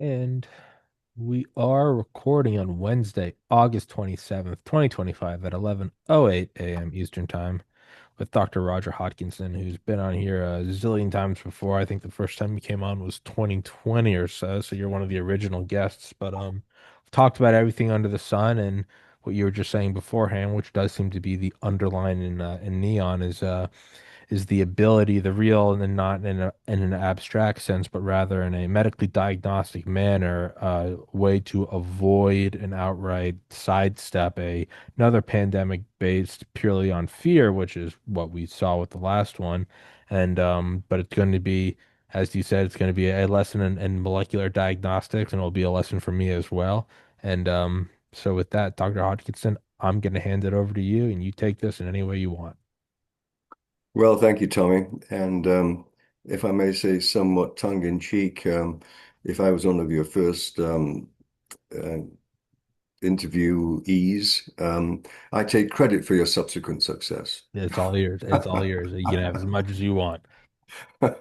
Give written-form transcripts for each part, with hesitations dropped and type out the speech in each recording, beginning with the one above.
And we are recording on Wednesday, August 27th, 2025 at 11:08 a.m. Eastern Time with Dr. Roger Hodkinson, who's been on here a zillion times before. I think the first time he came on was 2020 or so, so you're one of the original guests. But we've talked about everything under the sun, and what you were just saying beforehand, which does seem to be the underline in neon, is the ability, the real, and then not in an abstract sense, but rather in a medically diagnostic manner, way to avoid and outright sidestep another pandemic based purely on fear, which is what we saw with the last one. And but it's going to be, as you said, it's going to be a lesson in molecular diagnostics, and it'll be a lesson for me as well. And so with that, Dr. Hodgkinson, I'm going to hand it over to you, and you take this in any way you want. Well, thank you, Tommy. And if I may say, somewhat tongue-in-cheek, if I was one of your first uh, interviewees, I take credit for your subsequent success. It's all yours. It's all yours. You can have as much as you want. Well,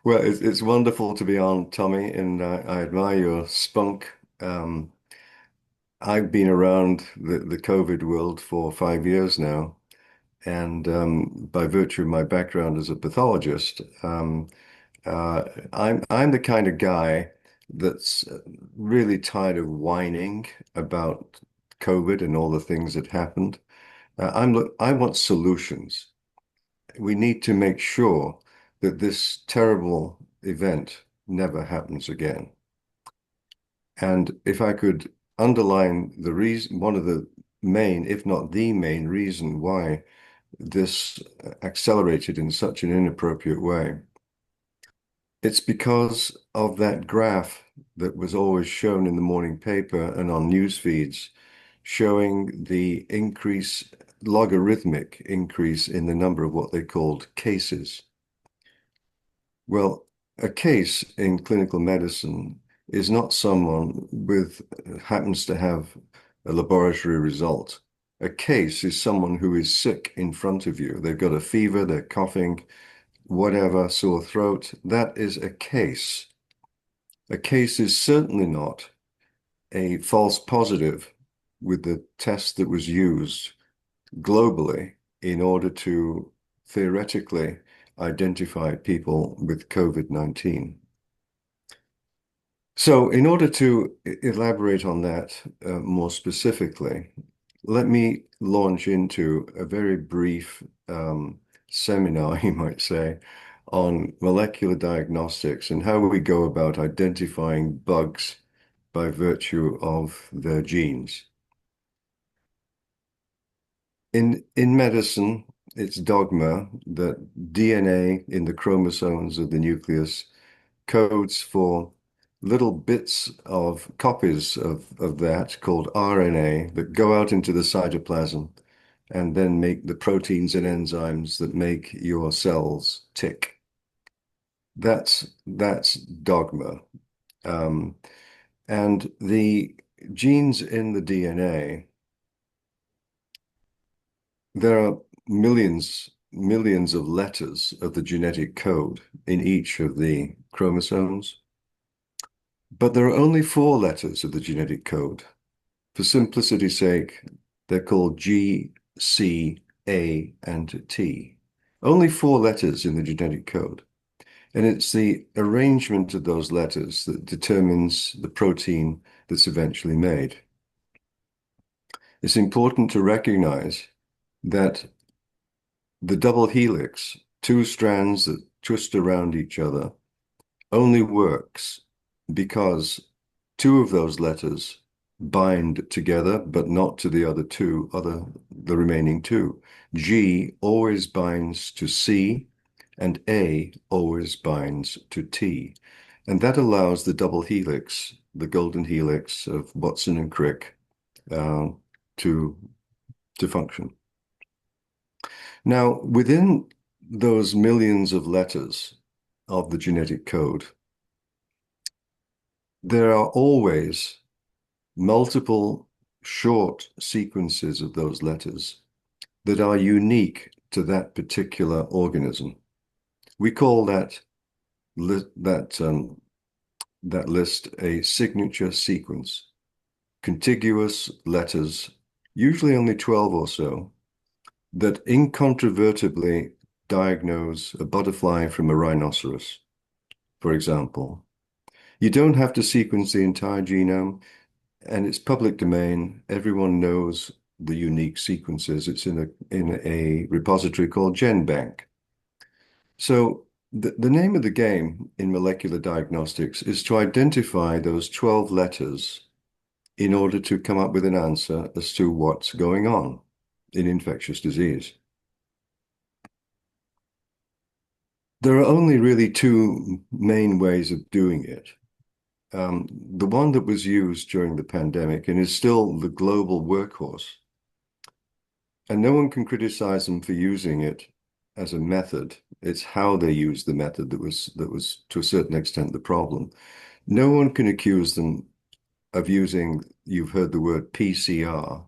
it's wonderful to be on, Tommy, and I admire your spunk. Um, I've been around the COVID world for 5 years now, and by virtue of my background as a pathologist, I'm the kind of guy that's really tired of whining about COVID and all the things that happened. I want solutions. We need to make sure that this terrible event never happens again. And if I could underline the reason, one of the main, if not the main reason why this accelerated in such an inappropriate way, it's because of that graph that was always shown in the morning paper and on news feeds, showing the logarithmic increase in the number of what they called cases. Well, a case in clinical medicine is not someone with happens to have a laboratory result. A case is someone who is sick in front of you. They've got a fever, they're coughing, whatever, sore throat. That is a case. A case is certainly not a false positive with the test that was used globally in order to theoretically identify people with COVID-19. So, in order to elaborate on that more specifically, let me launch into a very brief seminar, you might say, on molecular diagnostics and how we go about identifying bugs by virtue of their genes. In medicine, it's dogma that DNA in the chromosomes of the nucleus codes for little bits of copies of that called RNA that go out into the cytoplasm and then make the proteins and enzymes that make your cells tick. That's dogma. Um, and the genes in the DNA, there are millions of letters of the genetic code in each of the chromosomes. But there are only four letters of the genetic code. For simplicity's sake, they're called G, C, A, and T. Only four letters in the genetic code. And it's the arrangement of those letters that determines the protein that's eventually made. It's important to recognize that the double helix, two strands that twist around each other, only works because two of those letters bind together, but not to the the remaining two. G always binds to C, and A always binds to T. And that allows the double helix, the golden helix of Watson and Crick, uh, to, to function. Now, within those millions of letters of the genetic code, there are always multiple short sequences of those letters that are unique to that particular organism. We call that that list a signature sequence, contiguous letters, usually only 12 or so, that incontrovertibly diagnose a butterfly from a rhinoceros, for example. You don't have to sequence the entire genome, and it's public domain. Everyone knows the unique sequences. It's in a repository called GenBank. So the name of the game in molecular diagnostics is to identify those 12 letters in order to come up with an answer as to what's going on in infectious disease. There are only really two main ways of doing it. The one that was used during the pandemic and is still the global workhorse, and no one can criticize them for using it as a method. It's how they used the method that was to a certain extent the problem. No one can accuse them of using, you've heard the word PCR,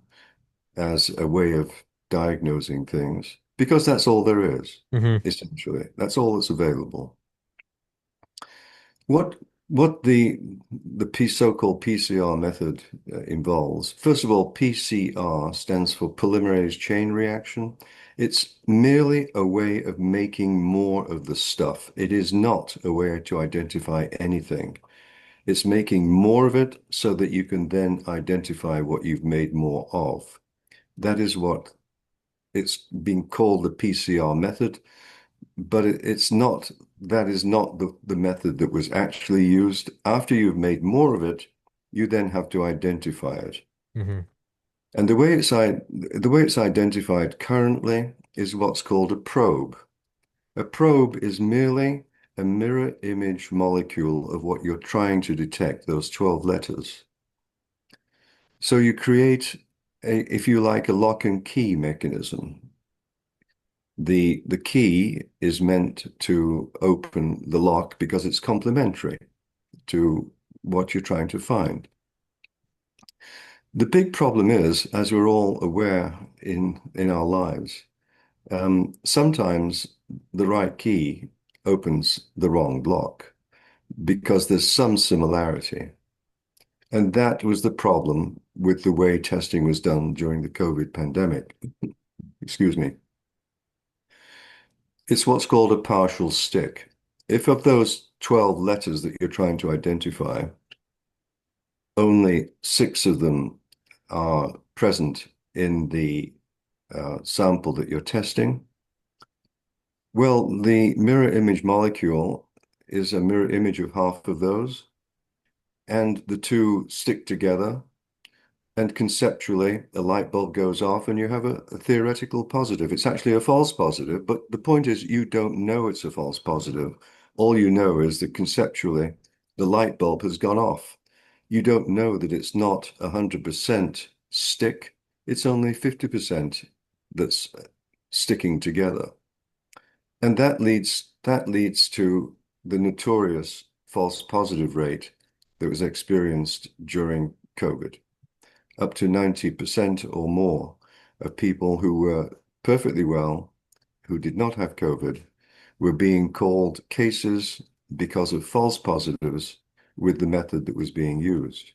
as a way of diagnosing things, because that's all there is, Hmm. essentially. That's all that's available. What what the so-called PCR method involves, first of all, PCR stands for polymerase chain reaction. It's merely a way of making more of the stuff. It is not a way to identify anything. It's making more of it so that you can then identify what you've made more of. That is what it's been called the PCR method, but it's not, that is not the method that was actually used. After you've made more of it, you then have to identify it. Hmm. And the way it's identified currently is what's called a probe. A probe is merely a mirror image molecule of what you're trying to detect, those 12 letters. So you create if you like, a lock and key mechanism. The key is meant to open the lock because it's complementary to what you're trying to find. The big problem is, as we're all aware in our lives, sometimes the right key opens the wrong lock because there's some similarity. And that was the problem with the way testing was done during the COVID pandemic. Excuse me. It's what's called a partial stick. If of those 12 letters that you're trying to identify, only 6 of them are present in the sample that you're testing, well, the mirror image molecule is a mirror image of half of those, and the two stick together. And conceptually, a light bulb goes off and you have a theoretical positive. It's actually a false positive, but the point is you don't know it's a false positive. All you know is that conceptually, the light bulb has gone off. You don't know that it's not 100% stick. It's only 50% that's sticking together. And that leads to the notorious false positive rate that was experienced during COVID. Up to 90% or more of people who were perfectly well, who did not have COVID, were being called cases because of false positives with the method that was being used.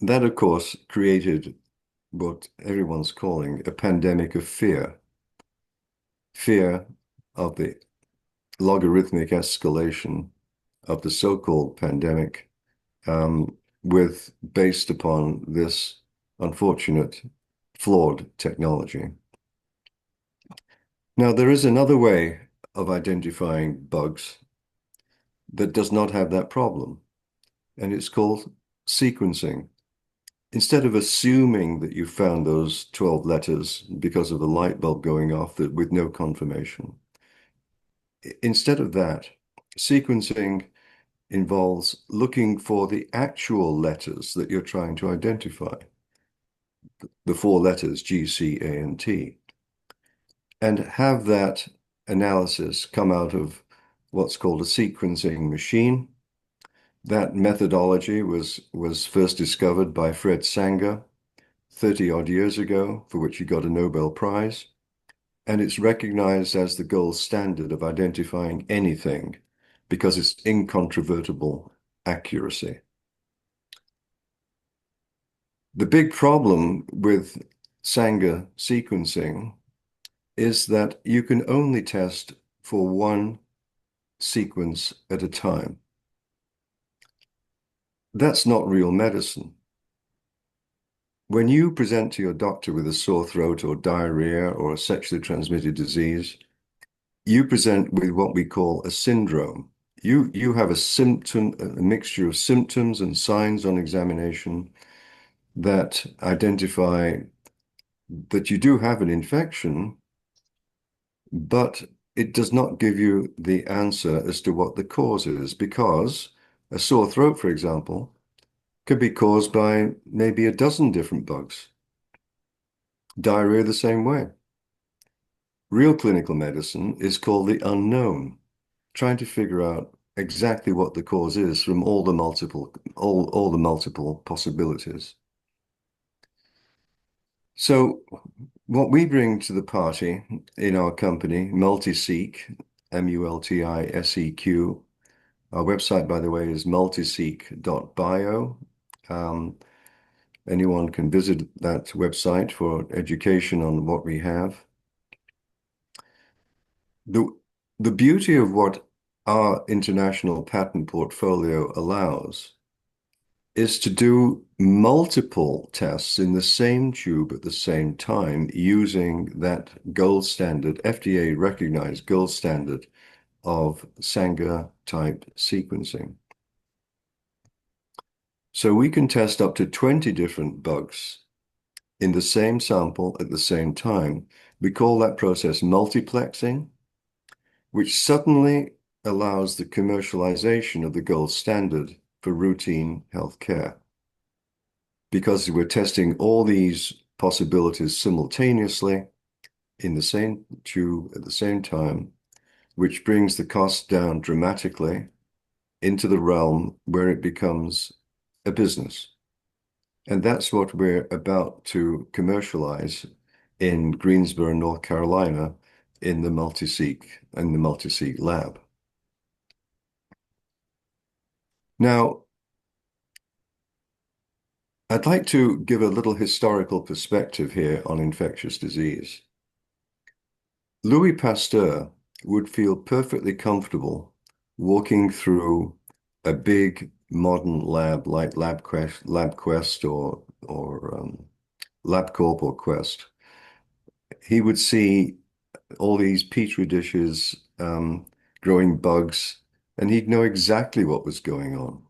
That, of course, created what everyone's calling a pandemic of fear. Fear of the logarithmic escalation of the so-called pandemic, with based upon this unfortunate flawed technology. Now, there is another way of identifying bugs that does not have that problem, and it's called sequencing. Instead of assuming that you found those 12 letters because of a light bulb going off that with no confirmation, instead of that, sequencing involves looking for the actual letters that you're trying to identify, the 4 letters G, C, A, and T, and have that analysis come out of what's called a sequencing machine. That methodology was first discovered by Fred Sanger 30 odd years ago, for which he got a Nobel Prize. And it's recognized as the gold standard of identifying anything because it's incontrovertible accuracy. The big problem with Sanger sequencing is that you can only test for one sequence at a time. That's not real medicine. When you present to your doctor with a sore throat or diarrhea or a sexually transmitted disease, you present with what we call a syndrome. You have a mixture of symptoms and signs on examination that identify that you do have an infection, but it does not give you the answer as to what the cause is, because a sore throat, for example, could be caused by maybe a dozen different bugs. Diarrhea the same way. Real clinical medicine is called the unknown, trying to figure out exactly what the cause is from all the multiple possibilities. So what we bring to the party in our company, Multiseq, Multiseq. Our website, by the way, is multiseq.bio. Um, Anyone can visit that website for education on what we have. The, the beauty of what our international patent portfolio allows is to do multiple tests in the same tube at the same time using that gold standard, FDA recognized gold standard of Sanger type sequencing. So we can test up to 20 different bugs in the same sample at the same time. We call that process multiplexing, which suddenly allows the commercialization of the gold standard for routine healthcare. Because we're testing all these possibilities simultaneously in the same tube at the same time, which brings the cost down dramatically into the realm where it becomes a business. And that's what we're about to commercialize in Greensboro, North Carolina, in the Multiseq lab. Now, I'd like to give a little historical perspective here on infectious disease. Louis Pasteur would feel perfectly comfortable walking through a big modern lab like LabQuest or LabCorp or Quest. He would see all these petri dishes growing bugs, and he'd know exactly what was going on.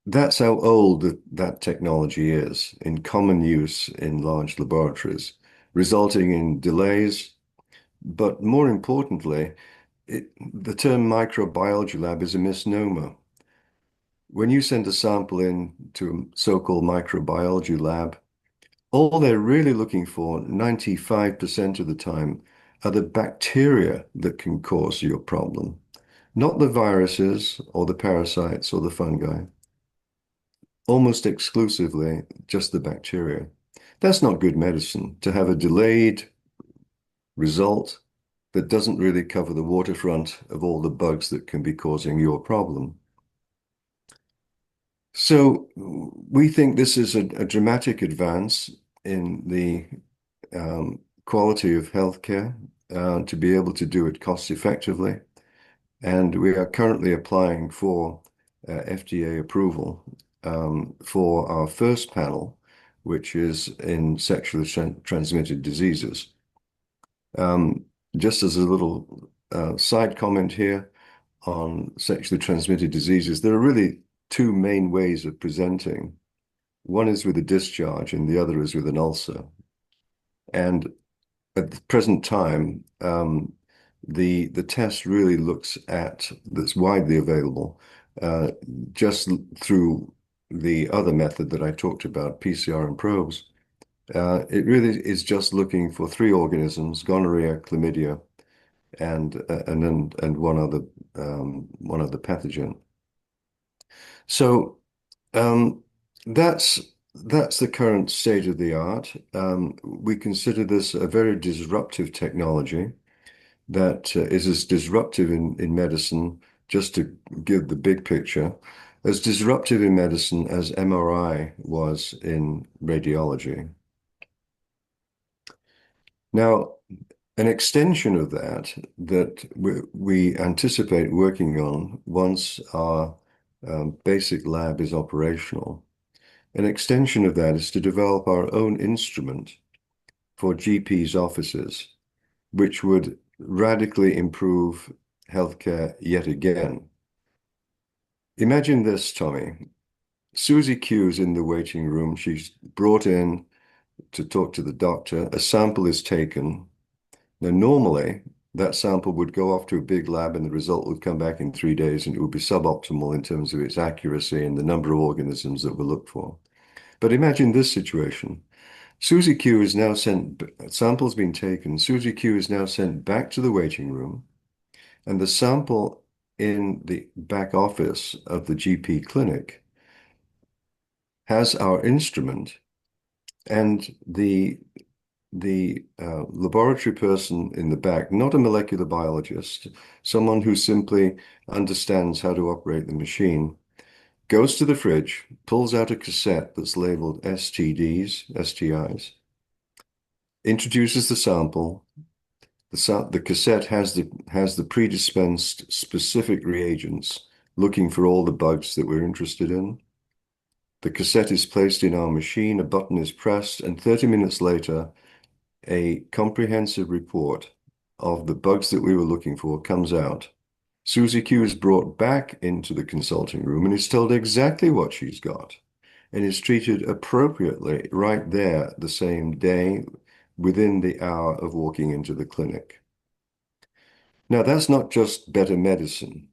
That's how old that technology is in common use in large laboratories, resulting in delays. But more importantly, the term microbiology lab is a misnomer. When you send a sample in to a so-called microbiology lab, all they're really looking for 95% of the time are the bacteria that can cause your problem, not the viruses or the parasites or the fungi. Almost exclusively just the bacteria. That's not good medicine to have a delayed result that doesn't really cover the waterfront of all the bugs that can be causing your problem. So we think this is a dramatic advance in the quality of healthcare to be able to do it cost effectively. And we are currently applying for FDA approval for our first panel, which is in sexually transmitted diseases. Just as a little side comment here on sexually transmitted diseases, there are really two main ways of presenting. One is with a discharge and the other is with an ulcer. And at the present time, the test really looks at, that's widely available, uh, just through the other method that I talked about, PCR and probes. It really is just looking for three organisms: gonorrhea, chlamydia, and one other pathogen. So um, that's the current state of the art. We consider this a very disruptive technology that is as disruptive in medicine, just to give the big picture, as disruptive in medicine as MRI was in radiology. Now, an extension of that we anticipate working on once our basic lab is operational. An extension of that is to develop our own instrument for GPs' offices, which would radically improve healthcare yet again. Imagine this, Tommy. Susie Q is in the waiting room. She's brought in to talk to the doctor. A sample is taken. Now, normally, that sample would go off to a big lab and the result would come back in 3 days and it would be suboptimal in terms of its accuracy and the number of organisms that we look for. But imagine this situation. Susie Q is now sent, sample's been taken. Susie Q is now sent back to the waiting room, and the sample in the back office of the GP clinic has our instrument, and the laboratory person in the back, not a molecular biologist, someone who simply understands how to operate the machine, goes to the fridge, pulls out a cassette that's labeled STDs, STIs, introduces the sample. The cassette has the pre-dispensed specific reagents looking for all the bugs that we're interested in. The cassette is placed in our machine, a button is pressed, and 30 minutes later, a comprehensive report of the bugs that we were looking for comes out. Susie Q is brought back into the consulting room and is told exactly what she's got and is treated appropriately right there the same day within the hour of walking into the clinic. Now, that's not just better medicine,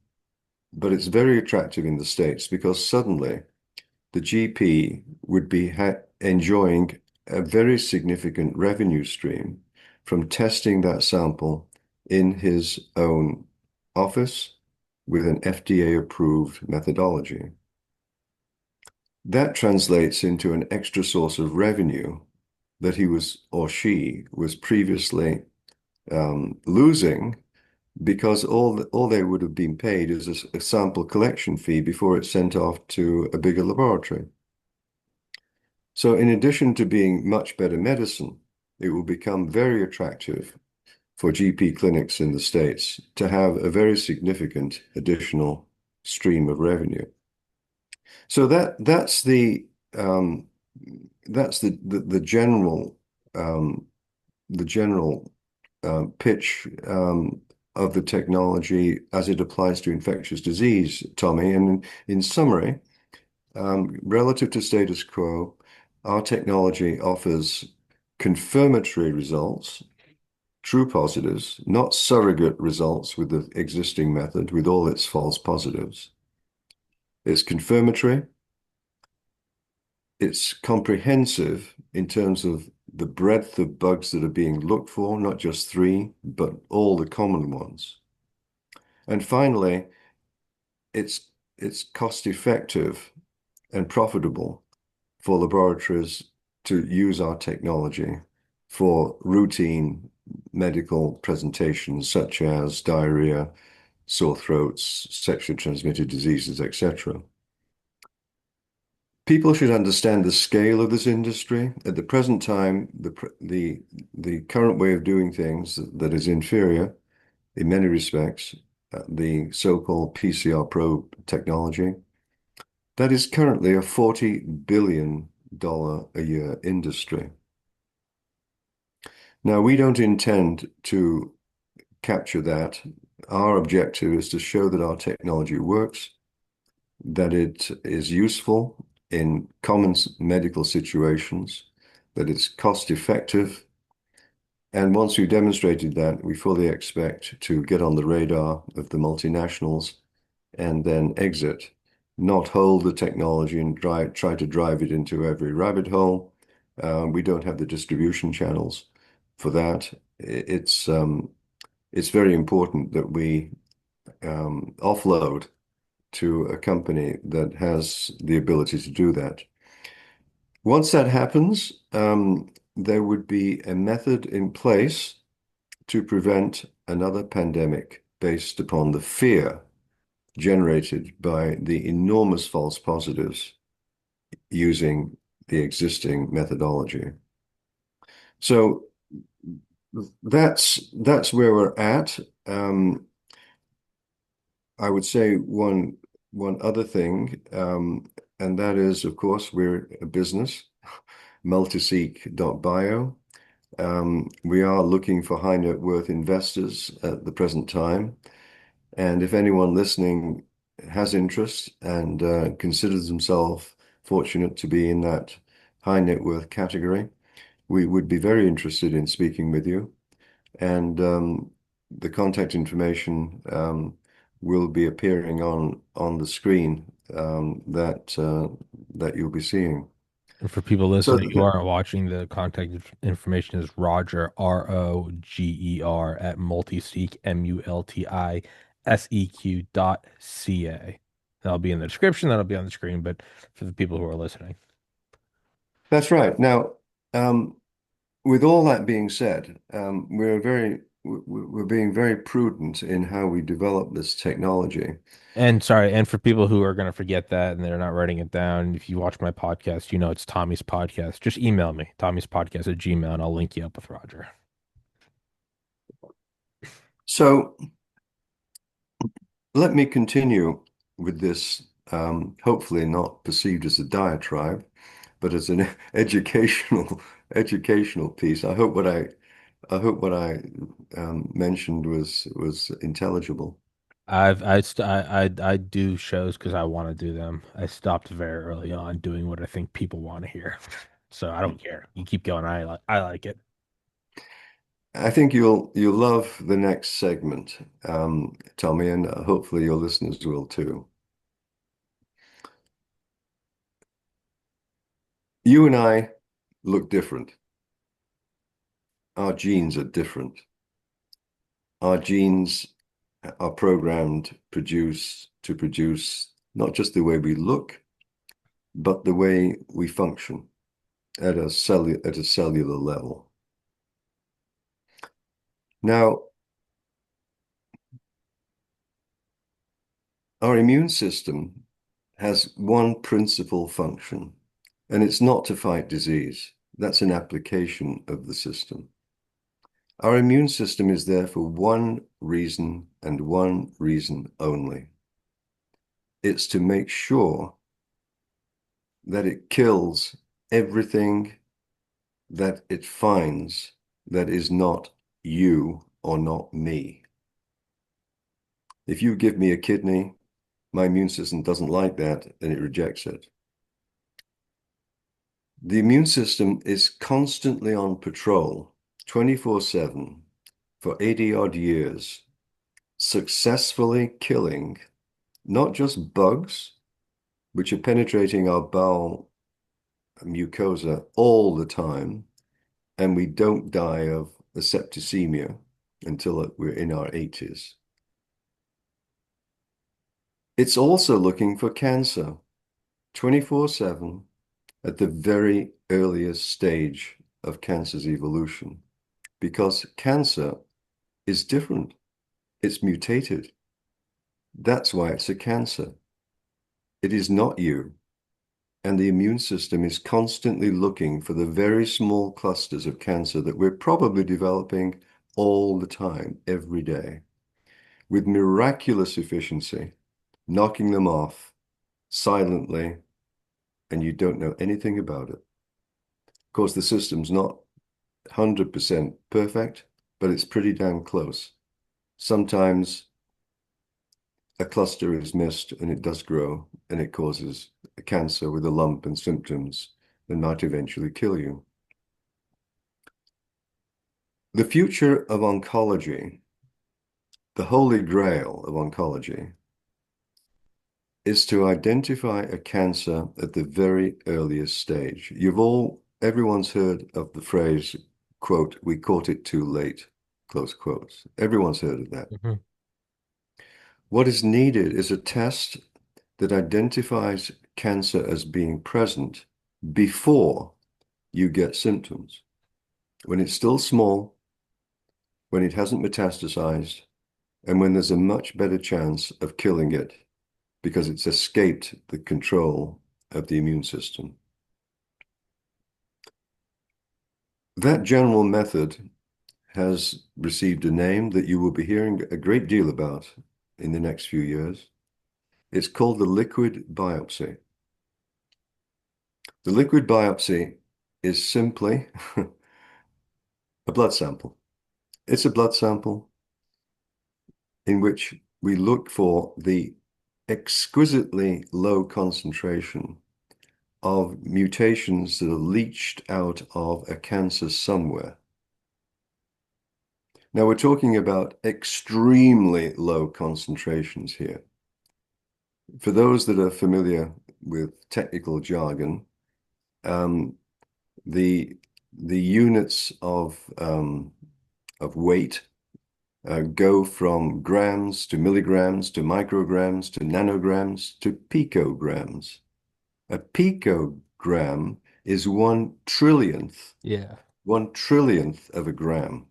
but it's very attractive in the States because suddenly the GP would be enjoying a very significant revenue stream from testing that sample in his own office with an FDA-approved methodology. That translates into an extra source of revenue that he was or she was previously losing because all they would have been paid is a sample collection fee before it's sent off to a bigger laboratory. So in addition to being much better medicine, it will become very attractive for GP clinics in the States to have a very significant additional stream of revenue. So um, that's the general pitch of the technology as it applies to infectious disease, Tommy. And in summary, relative to status quo, our technology offers confirmatory results, true positives, not surrogate results with the existing method with all its false positives. It's confirmatory. It's comprehensive in terms of the breadth of bugs that are being looked for, not just three, but all the common ones. And finally, it's cost effective and profitable for laboratories to use our technology for routine medical presentations such as diarrhea, sore throats, sexually transmitted diseases, etc. People should understand the scale of this industry. At the present time, the current way of doing things that is inferior in many respects, the so-called PCR probe technology, that is currently a $40 billion a year industry. Now, we don't intend to capture that. Our objective is to show that our technology works, that it is useful in common medical situations, that it's cost effective. And once we've demonstrated that, we fully expect to get on the radar of the multinationals and then exit, not hold the technology and try to drive it into every rabbit hole. We don't have the distribution channels for that. It's very important that we offload to a company that has the ability to do that. Once that happens, there would be a method in place to prevent another pandemic based upon the fear generated by the enormous false positives using the existing methodology. So that's where we're at. I would say one other thing, and that is, of course, we're a business, multiseek.bio. We are looking for high net worth investors at the present time. And if anyone listening has interest and considers themselves fortunate to be in that high net worth category, we would be very interested in speaking with you. And the contact information will be appearing on the screen that you'll be seeing. And for people So listening who aren't watching, the contact information is Roger, Roger, at multiseq, multiseq.ca. That'll be in the description, that'll be on the screen, but for the people who are listening. that's right. Now, with all that being said, we're being very prudent in how we develop this technology. And sorry, and for people who are going to forget that and they're not writing it down, if you watch my podcast, you know it's Tommy's podcast. Just email me, Tommy's podcast at Gmail, and I'll link you up with Roger. So let me continue with this, hopefully not perceived as a diatribe, but as an educational piece. I hope what I mentioned was intelligible. I do shows because I want to do them. I stopped very early on doing what I think people want to hear, so I don't care. You keep going. I like it. I think you'll love the next segment, Tommy, and hopefully your listeners will too. You and I look different. Our genes are different. Our genes are programmed to produce not just the way we look, but the way we function at a cellular level. Now, our immune system has one principal function, and it's not to fight disease. That's an application of the system. Our immune system is there for one reason and one reason only. It's to make sure that it kills everything that it finds that is not you or not me. If you give me a kidney, my immune system doesn't like that and it rejects it. The immune system is constantly on patrol 24/7 for 80 odd years, successfully killing not just bugs, which are penetrating our bowel mucosa all the time, and we don't die of a septicemia until we're in our 80s. It's also looking for cancer 24/7 at the very earliest stage of cancer's evolution, because cancer is different. It's mutated. That's why it's a cancer. It is not you. And the immune system is constantly looking for the very small clusters of cancer that we're probably developing all the time, every day, with miraculous efficiency, knocking them off silently, and you don't know anything about it. Of course, the system's not 100% perfect, but it's pretty damn close. Sometimes a cluster is missed and it does grow and it causes a cancer with a lump and symptoms that might eventually kill you. The future of oncology, the holy grail of oncology, is to identify a cancer at the very earliest stage. Everyone's heard of the phrase, quote, "we caught it too late," close quotes. Everyone's heard of that. Mhm. What is needed is a test that identifies cancer as being present before you get symptoms. When it's still small, when it hasn't metastasized, and when there's a much better chance of killing it because it's escaped the control of the immune system. That general method has received a name that you will be hearing a great deal about in the next few years. It's called the liquid biopsy. The liquid biopsy is simply a blood sample. It's a blood sample in which we look for the exquisitely low concentration of mutations that are leached out of a cancer somewhere. Now, we're talking about extremely low concentrations here. For those that are familiar with technical jargon, um, the units of weight go from grams to milligrams to micrograms to nanograms to picograms. A picogram is 1/trillionth, Yeah. 1/trillionth of a gram.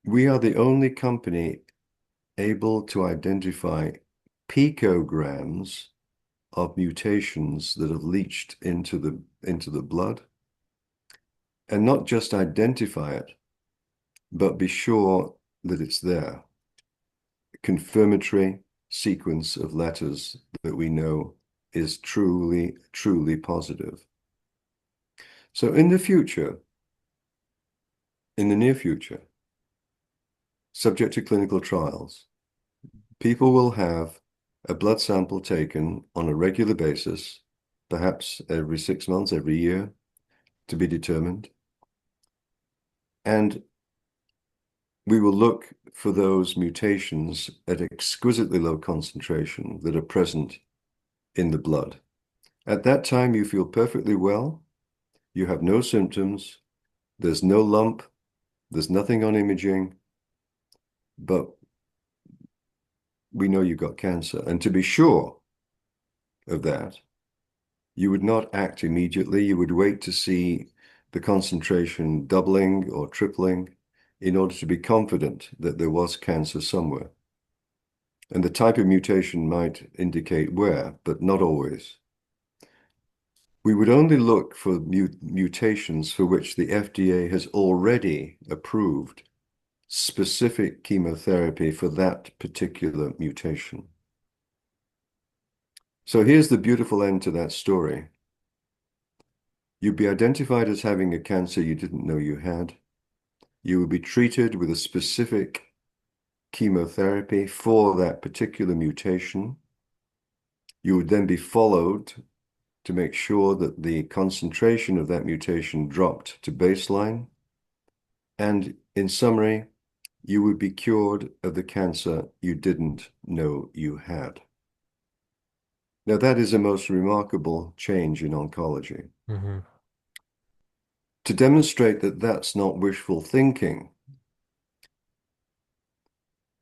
We are the only company able to identify picograms of mutations that have leached into the blood, and not just identify it, but be sure that it's there. A confirmatory sequence of letters that we know is truly, truly positive. So in the future, in the near future, subject to clinical trials, people will have a blood sample taken on a regular basis, perhaps every 6 months, every year, to be determined. And we will look for those mutations at exquisitely low concentration that are present in the blood. At that time, you feel perfectly well. You have no symptoms. There's no lump. There's nothing on imaging. But we know you've got cancer. And to be sure of that, you would not act immediately. You would wait to see the concentration doubling or tripling in order to be confident that there was cancer somewhere. And the type of mutation might indicate where, but not always. We would only look for mutations for which the FDA has already approved specific chemotherapy for that particular mutation. So here's the beautiful end to that story. You'd be identified as having a cancer you didn't know you had. You would be treated with a specific chemotherapy for that particular mutation. You would then be followed to make sure that the concentration of that mutation dropped to baseline. And in summary, you would be cured of the cancer you didn't know you had. Now, that is a most remarkable change in oncology. Hmm. To demonstrate that that's not wishful thinking,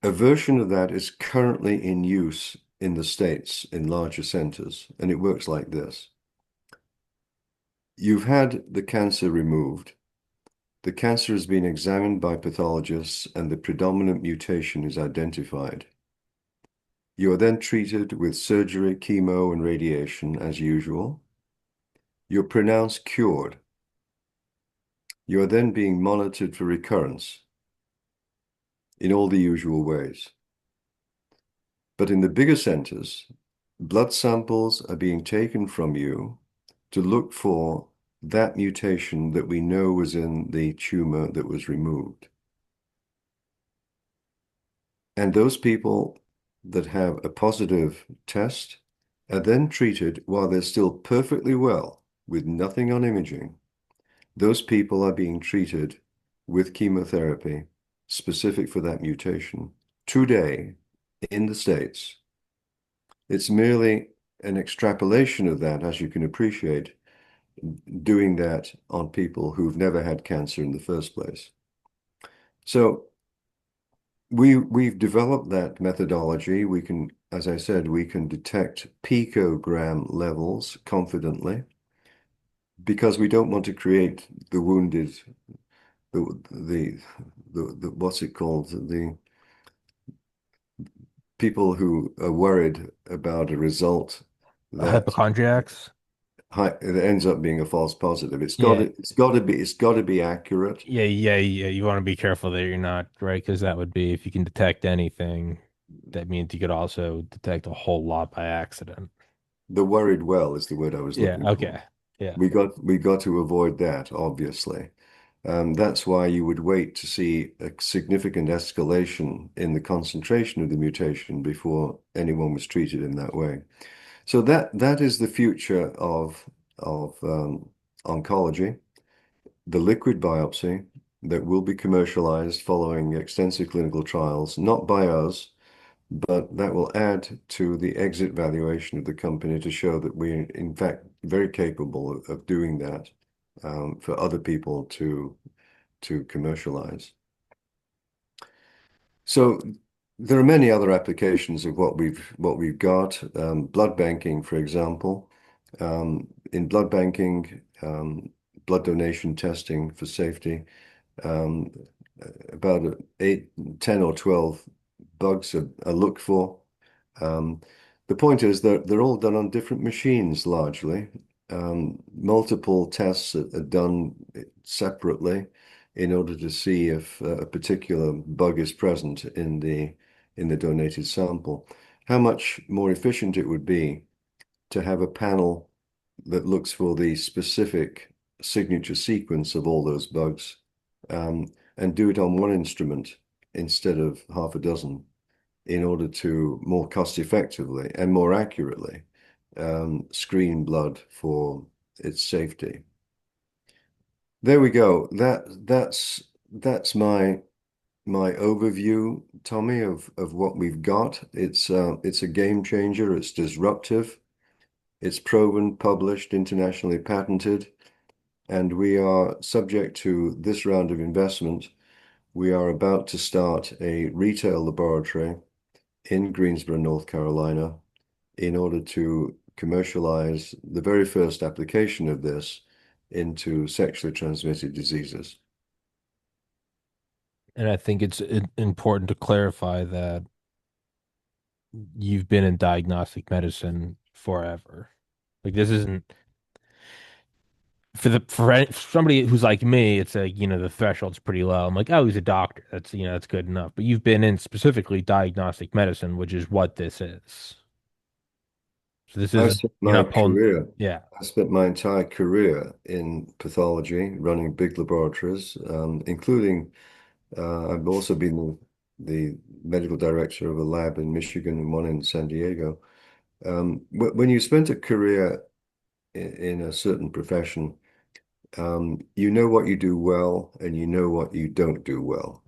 a version of that is currently in use in the States in larger centers, and it works like this. You've had the cancer removed. The cancer has been examined by pathologists, and the predominant mutation is identified. You are then treated with surgery, chemo, and radiation as usual. You're pronounced cured. You are then being monitored for recurrence in all the usual ways. But in the bigger centers, blood samples are being taken from you to look for that mutation that we know was in the tumor that was removed. And those people that have a positive test are then treated while they're still perfectly well with nothing on imaging. Those people are being treated with chemotherapy specific for that mutation today in the States. It's merely an extrapolation of that, as you can appreciate, doing that on people who've never had cancer in the first place. So we've developed that methodology. We can, as I said, we can detect picogram levels confidently because we don't want to create the wounded the, the what's it called? The people who are worried about a result that Hypochondriacs. it ends up being a false positive. Yeah. It's got to be accurate. Yeah. You want to be careful that you're not, right? Because that would be, if you can detect anything, that means you could also detect a whole lot by accident. The worried well is the word I was Yeah. looking for. Okay. Yeah. We got to avoid that, obviously. That's why you would wait to see a significant escalation in the concentration of the mutation before anyone was treated in that way. So that is the future of oncology, the liquid biopsy that will be commercialized following extensive clinical trials, not by us, but that will add to the exit valuation of the company to show that we're in fact very capable of doing that for other people to commercialize. So there are many other applications of what we've got. Blood banking, for example. In blood banking, blood donation testing for safety. Um, about 10 or 12 bugs are looked for. Um, the point is that they're all done on different machines largely. Multiple tests are done separately in order to see if a particular bug is present in the donated sample. How much more efficient it would be to have a panel that looks for the specific signature sequence of all those bugs, and do it on one instrument instead of half a dozen in order to more cost effectively and more accurately screen blood for its safety. There we go. That's my overview, Tommy, of what we've got. It's a game changer. It's disruptive. It's proven, published, internationally patented, and we are subject to this round of investment. We are about to start a retail laboratory in Greensboro, North Carolina, in order to commercialize the very first application of this into sexually transmitted diseases. And I think it's important to clarify that you've been in diagnostic medicine forever. Like this isn't for somebody who's like me, it's like, the threshold's pretty low. I'm like, oh, he's a doctor. That's good enough. But you've been in specifically diagnostic medicine, which is what this is. So this I isn't, spent you're my not pulling, career, yeah. I spent my entire career in pathology, running big laboratories, including I've also been the medical director of a lab in Michigan and one in San Diego. When you spent a career in a certain profession, you know what you do well and you know what you don't do well.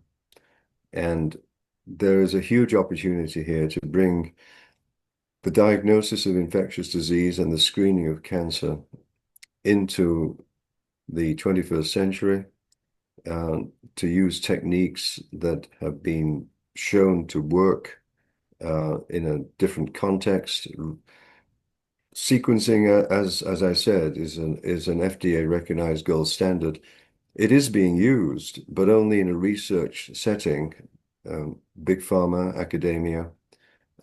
And there is a huge opportunity here to bring the diagnosis of infectious disease and the screening of cancer into the 21st century, uh, to use techniques that have been shown to work in a different context. Sequencing, as I said, is an FDA recognized gold standard. It is being used, but only in a research setting, big pharma, academia,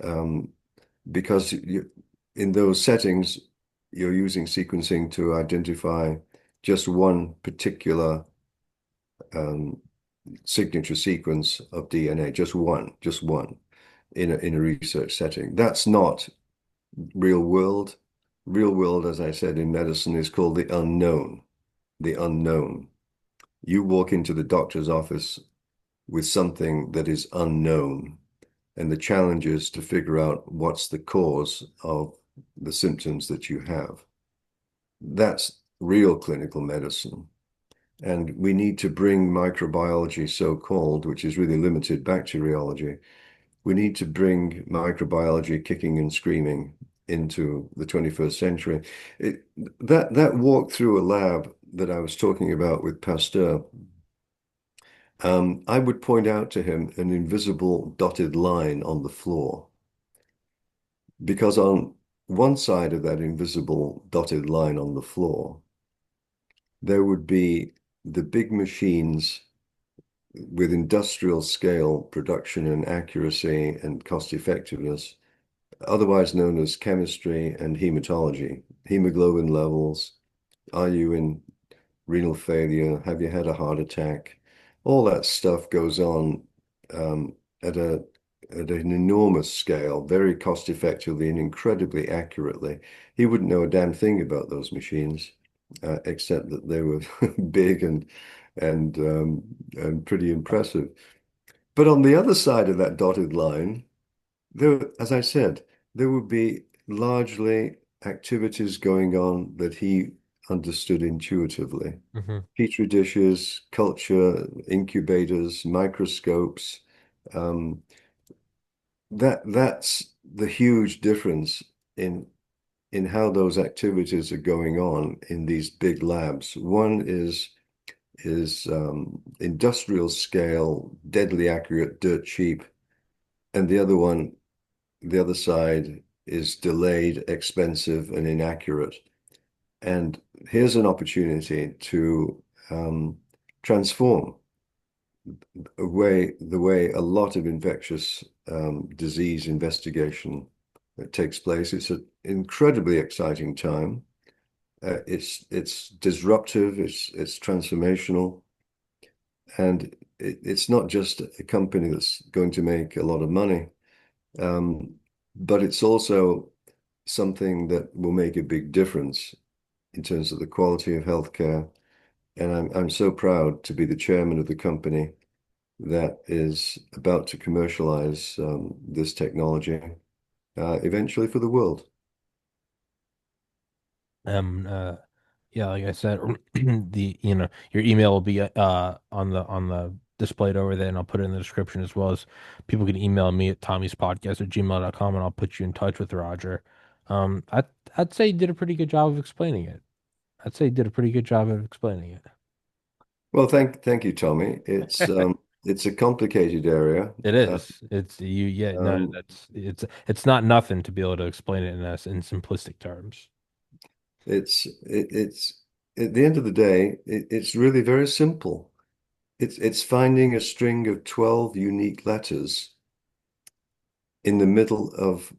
um, because in those settings, you're using sequencing to identify just one particular um, signature sequence of DNA, just one in a research setting. That's not real world. Real world, as I said in medicine, is called the unknown. The unknown. You walk into the doctor's office with something that is unknown, and the challenge is to figure out what's the cause of the symptoms that you have. That's real clinical medicine. And we need to bring microbiology, so-called, which is really limited bacteriology. We need to bring microbiology kicking and screaming into the 21st century. That walk through a lab that I was talking about with Pasteur, I would point out to him an invisible dotted line on the floor, because on one side of that invisible dotted line on the floor, there would be the big machines with industrial scale production and accuracy and cost effectiveness, otherwise known as chemistry and hematology, hemoglobin levels. Are you in renal failure? Have you had a heart attack? All that stuff goes on um, at a at an enormous scale, very cost effectively and incredibly accurately. He wouldn't know a damn thing about those machines, except that they were big and and pretty impressive. But on the other side of that dotted line, there, as I said, there would be largely activities going on that he understood intuitively. Hmm. Petri dishes, culture, incubators, microscopes. Um, that's the huge difference in how those activities are going on in these big labs. One is industrial scale, deadly accurate, dirt cheap, and the other one, the other side, is delayed, expensive, and inaccurate. And here's an opportunity to transform the way a lot of infectious disease investigation takes place. It's an incredibly exciting time. It's disruptive. It's transformational, and it's not just a company that's going to make a lot of money, um, but it's also something that will make a big difference in terms of the quality of healthcare. And I'm so proud to be the chairman of the company that is about to commercialize this technology eventually for the world. Um, uh, yeah, like I said, your email will be on the displayed over there, and I'll put it in the description as well as people can email me at tommyspodcast@gmail.com, and I'll put you in touch with Roger. I'd say you did a pretty good job of explaining it. I'd say you did a pretty good job of explaining Well, thank you, Tommy. it. It's a complicated area. It is. It's you. Yeah. No, Um, it's not nothing to be able to explain it in simplistic terms. it's at the end of the day, it's really very simple. It's finding a string of 12 unique letters in the middle of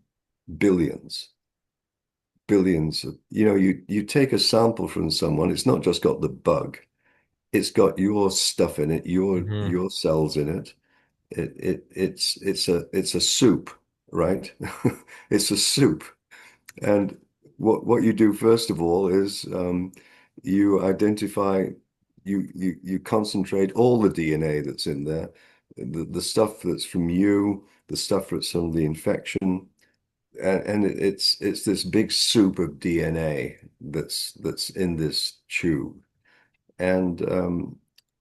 billions, billions of, you take a sample from someone, it's not just got the bug, it's got your stuff in it, Hmm. your cells in it. It's a soup, right? It's a soup. And what you do first of all is you identify, you concentrate all the DNA that's in there, the stuff that's from you, the stuff that's from the infection, and it's this big soup of DNA that's in this tube. And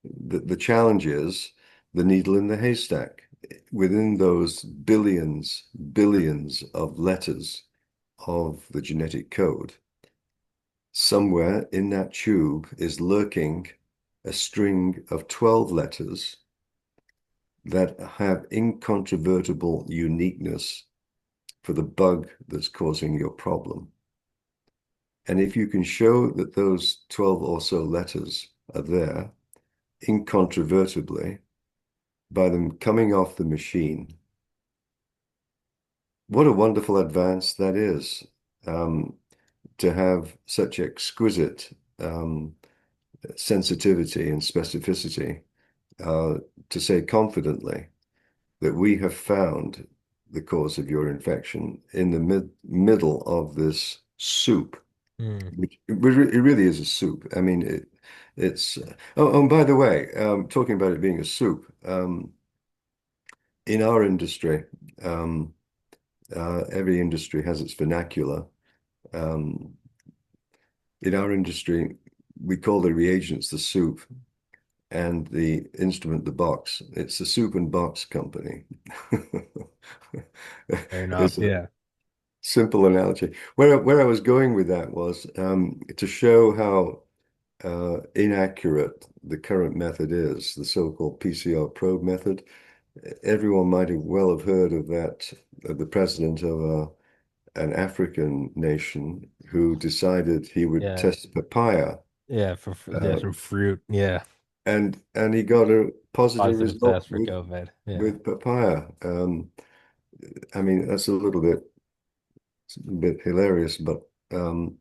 the challenge is the needle in the haystack. Within those billions of letters of the genetic code, somewhere in that tube is lurking a string of 12 letters that have incontrovertible uniqueness for the bug that's causing your problem. And if you can show that those 12 or so letters are there incontrovertibly by them coming off the machine, what a wonderful advance that is, um, to have such exquisite sensitivity and specificity, uh, to say confidently that we have found the cause of your infection in the middle of this soup. Hmm. It really is a soup. I mean, it's. Oh, and by the way, talking about it being a soup, in our industry, um, every industry has its vernacular. Um, in our industry, we call the reagents the soup and the instrument the box. It's the soup and box company. Fair enough. It's a Yeah. simple analogy. Where I was going with that was to show how inaccurate the current method is, the so-called PCR probe method. Everyone might have well have heard of that, of the president of an African nation who decided he would Yeah. test papaya. Yeah. For yeah, Uh, some fruit. Yeah. and he got a positive Positive result test for COVID. Yeah. with papaya. I mean, that's a bit hilarious, um,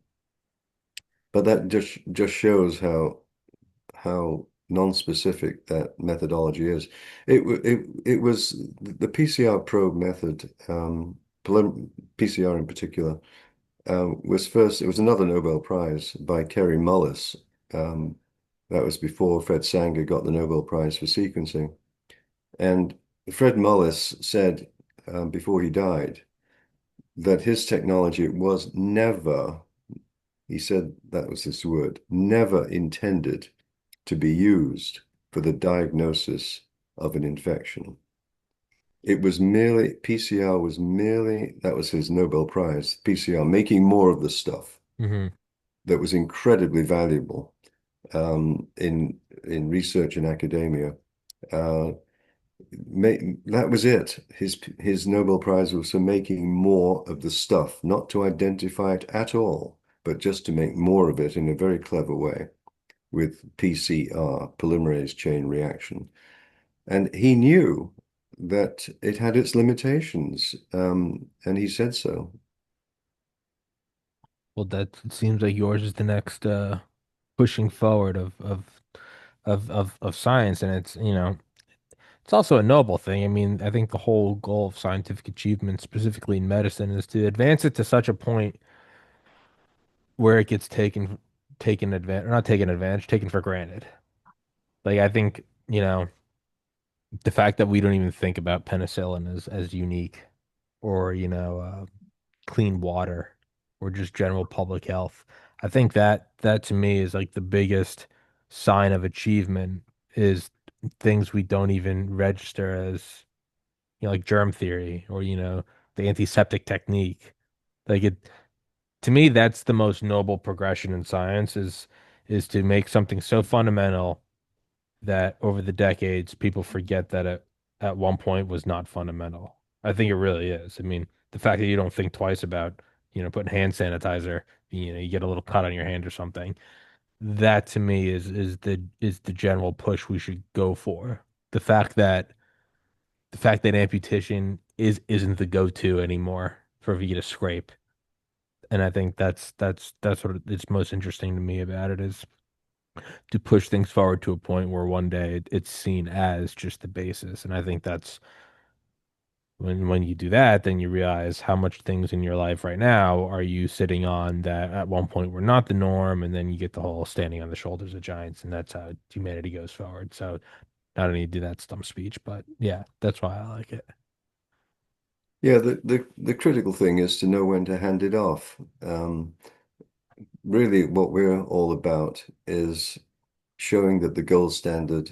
but that just shows how non-specific that methodology is. It was the PCR probe method, PCR in particular, was first. It was another Nobel Prize by Kerry Mullis. Um, that was before Fred Sanger got the Nobel Prize for sequencing. And Fred Mullis said before he died that his technology was never, he said that was his word, never intended to be used for the diagnosis of an infection. It was merely, PCR was merely, that was his Nobel Prize, PCR, making more of the stuff Hmm. that was incredibly valuable in research and academia. Uh, that was it. His Nobel Prize was for making more of the stuff, not to identify it at all, but just to make more of it in a very clever way with PCR, polymerase chain reaction. And he knew that it had its limitations, and he said so. Well, that it seems like yours is the next pushing forward of science, and it's it's also a noble thing. I mean, I think the whole goal of scientific achievement, specifically in medicine, is to advance it to such a point where it gets taken advantage, not taken advantage, taken for granted. Like I think, the fact that we don't even think about penicillin as unique or, clean water or just general public health. I think that to me is like the biggest sign of achievement is things we don't even register as, like germ theory or, the antiseptic technique. Like it to me, that's the most noble progression in science is to make something so fundamental that over the decades people forget that it at one point was not fundamental. I think it really is. I mean, the fact that you don't think twice about, putting hand sanitizer, you get a little cut on your hand or something. That to me is the general push we should go for. The fact that the fact that amputation isn't the go-to anymore for if you get a scrape. And I think that's what it's most interesting to me about it is to push things forward to a point where one day it's seen as just the basis. And I think that's when you do that, then you realize how much things in your life right now are you sitting on that at one point were not the norm, and then you get the whole standing on the shoulders of giants, and that's how humanity goes forward. So not only do that stump speech, but yeah, that's why I like it. Yeah, the critical thing is to know when to hand it off. Really, what we're all about is showing that the gold standard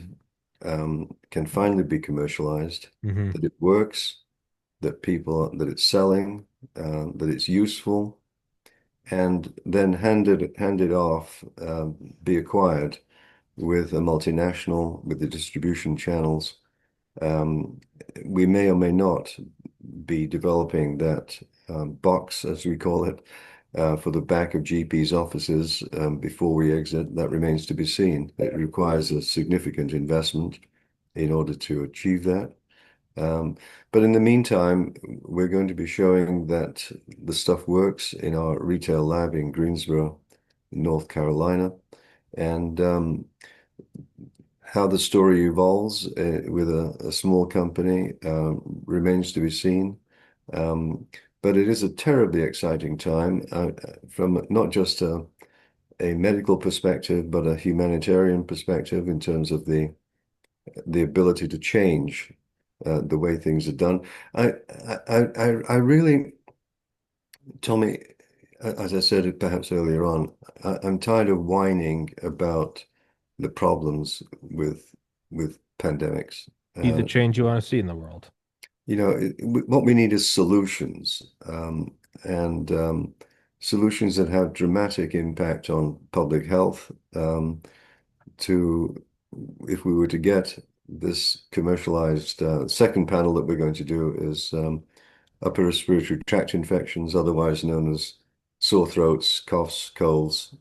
can finally be commercialized, Hmm. that it works, that it's selling, that it's useful, and then hand it off, be acquired with a multinational, with the distribution channels. Um, we may or may not be developing that box, as we call it, for the back of GP's offices before we exit. That remains to be seen. It requires a significant investment in order to achieve that. Um, but in the meantime, we're going to be showing that the stuff works in our retail lab in Greensboro, North Carolina, and how the story evolves with a small company remains to be seen. Um, but it is a terribly exciting time from not just a medical perspective, but a humanitarian perspective in terms of the ability to change the way things are done. I, I really, Tommy, as I said perhaps earlier on, I'm tired of whining about the problems with pandemics. Be the Uh, change you want to see in the world. what we need is solutions, and solutions that have dramatic impact on public health. To if we were to get this commercialized, second panel that we're going to do is upper respiratory tract infections, otherwise known as sore throats, coughs, colds.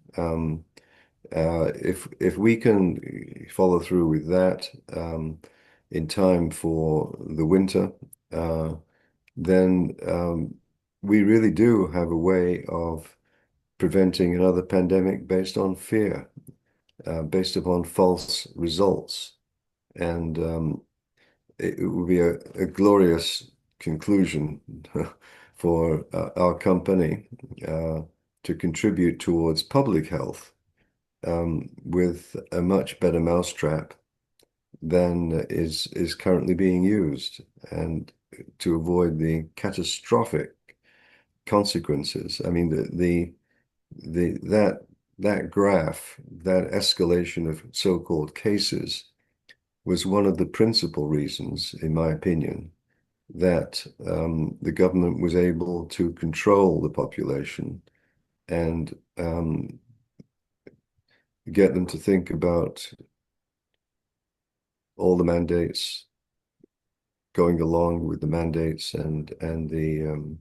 If we can follow through with that in time for the winter, uh, then we really do have a way of preventing another pandemic based on fear, based upon false results. And it would be a glorious conclusion for our company to contribute towards public health with a much better mousetrap than is currently being used, and to avoid the catastrophic consequences. I mean, the that graph, that escalation of so-called cases was one of the principal reasons, in my opinion, that the government was able to control the population and get them to think about all the mandates, going along with the mandates, and the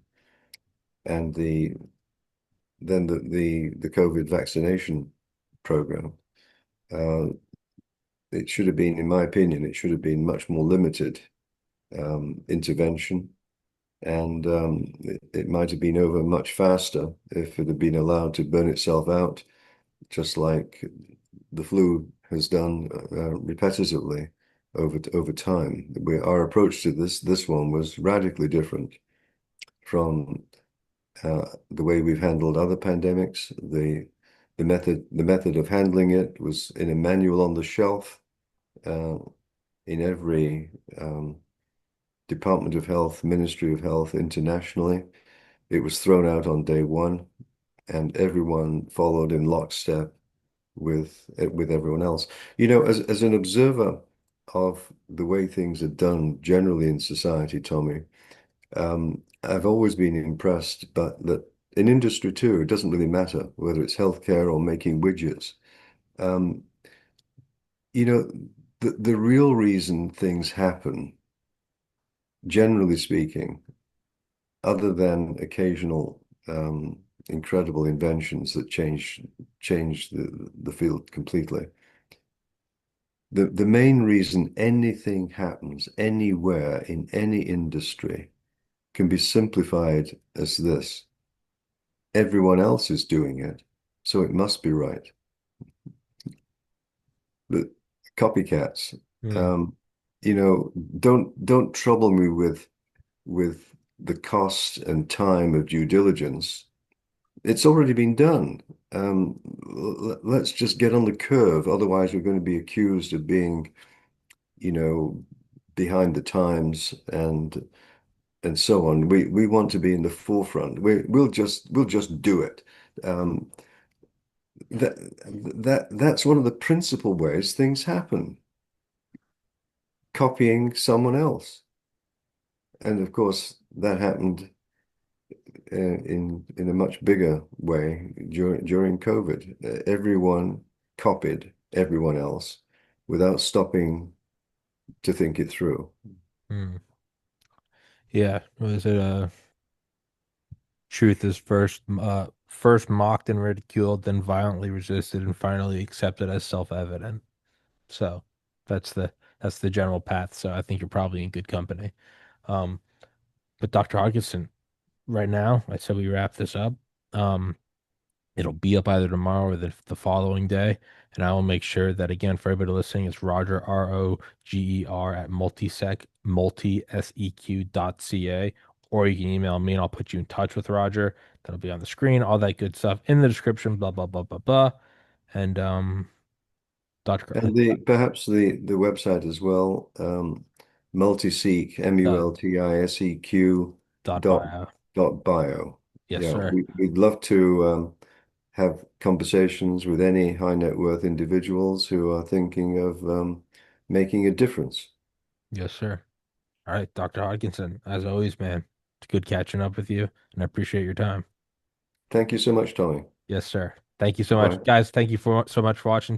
COVID vaccination program. Uh, it should have been, in my opinion, it should have been much more limited intervention, and it might have been over much faster if it had been allowed to burn itself out, just like the flu has done repetitively over time. Our approach to this one was radically different from the way we've handled other pandemics. The method of handling it was in a manual on the shelf uh, in every Department of Health, Ministry of Health internationally. It was thrown out on day one, and everyone followed in lockstep with everyone else. You know, as an observer of the way things are done generally in society, Tommy, I've always been impressed, but that in industry too, it doesn't really matter whether it's healthcare or making widgets. Um, you know, the real reason things happen, generally speaking, other than occasional incredible inventions that change the field completely. The main reason anything happens anywhere in any industry can be simplified as this: everyone else is doing it, so it must be right. The copycats, Mm, um, don't trouble me with the cost and time of due diligence. It's already been done. Let's just get on the curve. Otherwise, we're going to be accused of being, you know, behind the times and so on. We want to be in the forefront. We'll just do it. Um, that that's one of the principal ways things happen, copying someone else. And of course, that happened in a much bigger way during COVID. Everyone copied everyone else without stopping to think it through. mm. Yeah, was it truth is first mocked and ridiculed, then violently resisted, and finally accepted as self-evident. So that's the general path. So I think you're probably in good company. Um, but Dr. Hodgson, right now, I said we wrap this up. Um, it'll be up either tomorrow or the following day. And I will make sure that, again, for everybody listening, it's Roger, Roger at multiseq.ca, or you can email me and I'll put you in touch with Roger. That'll be on the screen, all that good stuff in the description, blah, blah, blah, blah, blah. And Dr. And perhaps the website as well, multiseq, multiseq dot dot bio. dot bio. Yes, Yeah, sir. we'd love to have conversations with any high net worth individuals who are thinking of making a difference. Yes, sir. All right, Dr. Hodkinson, as always, man, it's good catching up with you, and I appreciate your time. Thank you so much, Tommy. Yes, sir. Thank you so much. Bye. Guys, thank you for so much for watching.